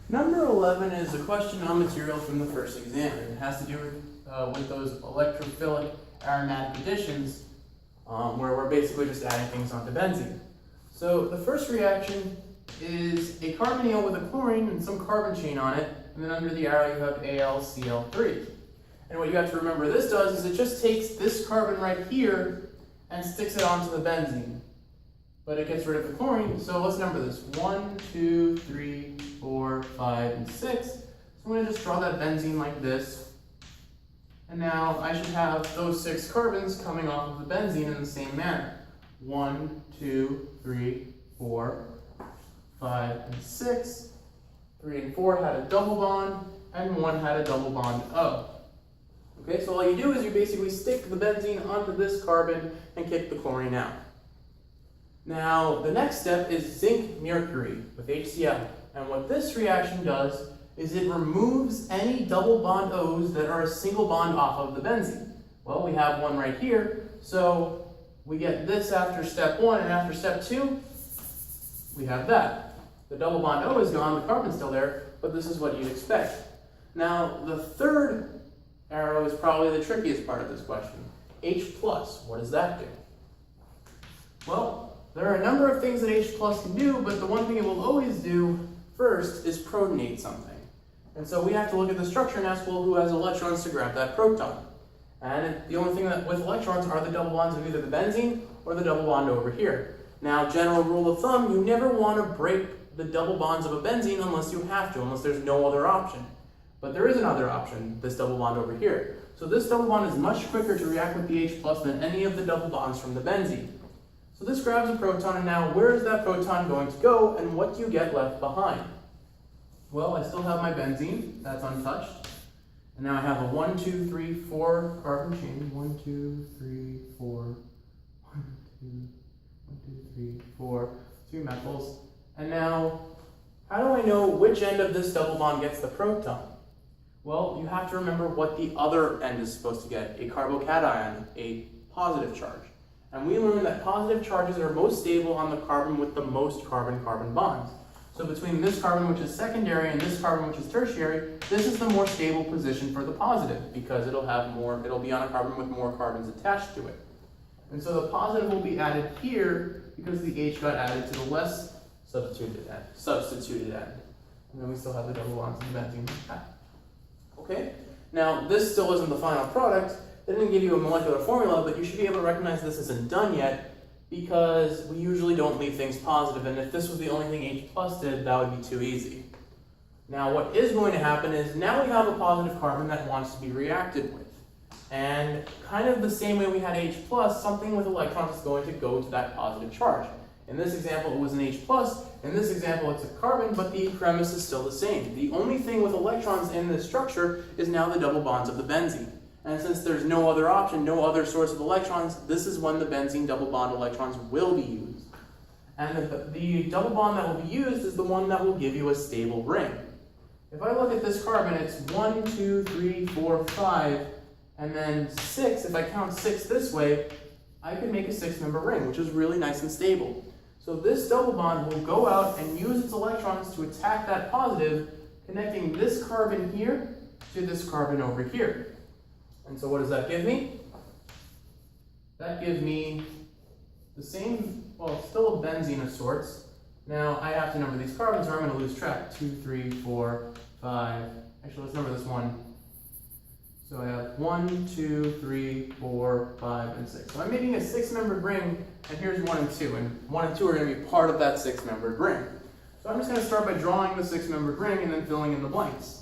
Number 11 is a question on material from the first exam. It has to do with those electrophilic aromatic additions where we're basically just adding things onto benzene. So the first reaction is a carbonyl with a chlorine and some carbon chain on it, and then under the arrow you have AlCl3. And what you have to remember this does is it just takes this carbon right here and sticks it onto the benzene. But it gets rid of the chlorine, so let's number this. 1, 2, 3, 4, 5, and 6. So I'm going to just draw that benzene like this. And now I should have those 6 carbons coming off of the benzene in the same manner. 1, 2, 3, 4, 5, and 6. 3 and 4 had a double bond, and 1 had a double bond O. Okay, so all you do is you basically stick the benzene onto this carbon and kick the chlorine out. Now, the next step is zinc mercury with HCl. And what this reaction does is it removes any double bond O's that are a single bond off of the benzene. Well, we have one right here, so we get this after step 1, and after step 2, we have that. The double bond O is gone, the carbon's still there, but this is what you'd expect. Now, the third arrow is probably the trickiest part of this question. H+, what does that do? Well, there are a number of things that H+ can do, but the one thing it will always do first is protonate something. And so we have to look at the structure and ask, well, who has electrons to grab that proton? And the only thing that with electrons are the double bonds of either the benzene or the double bond over here. Now, general rule of thumb, you never want to break the double bonds of a benzene unless you have to, unless there's no other option. But there is another option, this double bond over here. So this double bond is much quicker to react with the H+ than any of the double bonds from the benzene. So this grabs a proton, and now where is that proton going to go, and what do you get left behind? Well, I still have my benzene, that's untouched. And now I have a 1, 2, 3, 4 carbon chain. 1, 2, 3, 4, 1, 2, 3, 4, 2 methyls. And now, how do I know which end of this double bond gets the proton? Well, you have to remember what the other end is supposed to get, a carbocation, a positive charge. And we learned that positive charges are most stable on the carbon with the most carbon-carbon bonds. So between this carbon, which is secondary, and this carbon, which is tertiary, this is the more stable position for the positive because it'll be on a carbon with more carbons attached to it. And so the positive will be added here because the H got added to the less substituted end. And then we still have the double bonds in the benzene. Okay? Now, this still isn't the final product. They didn't give you a molecular formula, but you should be able to recognize this isn't done yet because we usually don't leave things positive, and if this was the only thing H+ did, that would be too easy. Now what is going to happen is now we have a positive carbon that wants to be reacted with. And kind of the same way we had H+, something with electrons is going to go to that positive charge. In this example, it was an H+, in this example, it's a carbon, but the premise is still the same. The only thing with electrons in this structure is now the double bonds of the benzene. And since there's no other option, no other source of electrons, this is when the benzene double bond electrons will be used. And the double bond that will be used is the one that will give you a stable ring. If I look at this carbon, it's 1, 2, 3, 4, 5, and then 6. If I count 6 this way, I can make a 6-member ring, which is really nice and stable. So this double bond will go out and use its electrons to attack that positive, connecting this carbon here to this carbon over here. And so what does that give me? That gives me the same, well, still a benzene of sorts. Now I have to number these carbons or I'm going to lose track. 2, 3, 4, 5. Actually, let's number this one. So I have 1, 2, 3, 4, 5, and 6. So I'm making a 6-membered ring, and here's 1 and 2. And 1 and 2 are going to be part of that 6-membered ring. So I'm just going to start by drawing the 6-membered ring and then filling in the blanks.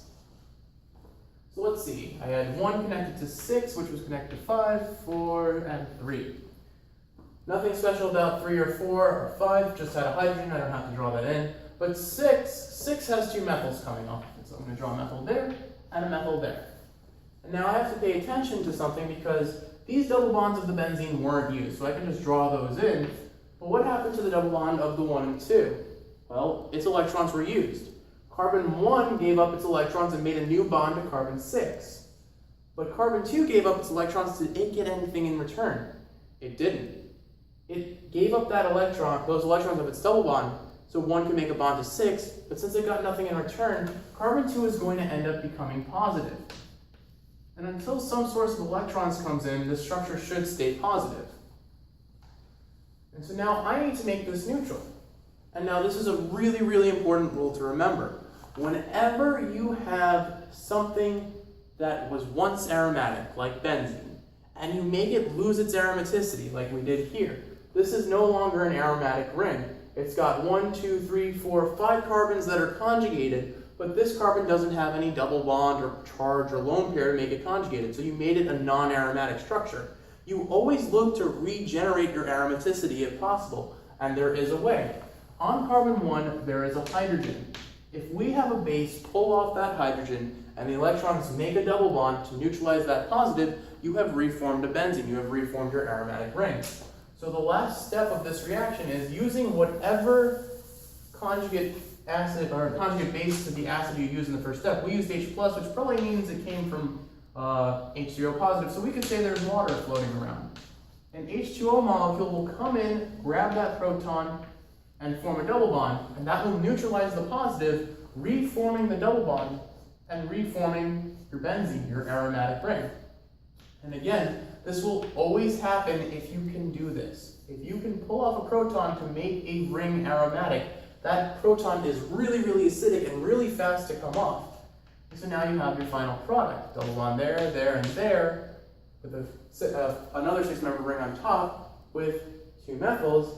So let's see, I had 1 connected to 6, which was connected to 5, 4, and 3. Nothing special about 3 or 4 or 5, just had a hydrogen, I don't have to draw that in. But 6 has 2 methyls coming off of it. So I'm going to draw a methyl there and a methyl there. And now I have to pay attention to something because these double bonds of the benzene weren't used, so I can just draw those in. But what happened to the double bond of the 1 and 2? Well, its electrons were used. Carbon 1 gave up its electrons and made a new bond to carbon 6. But carbon 2 gave up its electrons. Did it get anything in return? It didn't. It gave up that electron, those electrons of its double bond, So 1 can make a bond to 6, but since it got nothing in return, carbon 2 is going to end up becoming positive. And until some source of electrons comes in, the structure should stay positive. And so now I need to make this neutral. And now this is a really, really important rule to remember. Whenever you have something that was once aromatic, like benzene, and you make it lose its aromaticity, like we did here, this is no longer an aromatic ring. It's got 1, 2, 3, 4, 5 carbons that are conjugated, but this carbon doesn't have any double bond or charge or lone pair to make it conjugated, so you made it a non-aromatic structure. You always look to regenerate your aromaticity if possible, and there is a way. On carbon 1, there is a hydrogen. If we have a base pull off that hydrogen and the electrons make a double bond to neutralize that positive, you have reformed a benzene, you have reformed your aromatic ring. So the last step of this reaction is using whatever conjugate acid or conjugate base to the acid you use in the first step. We used H+, which probably means it came from H0 positive, so we could say there's water floating around. An H2O molecule will come in, grab that proton, and form a double bond, and that will neutralize the positive, reforming the double bond and reforming your benzene, your aromatic ring. And again, this will always happen if you can do this. If you can pull off a proton to make a ring aromatic, that proton is really, really acidic and really fast to come off. And so now you have your final product. Double bond there, there, and there, with another 6-member ring on top with 2 methyls,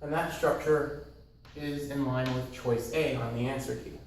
and that structure is in line with choice A on the answer key.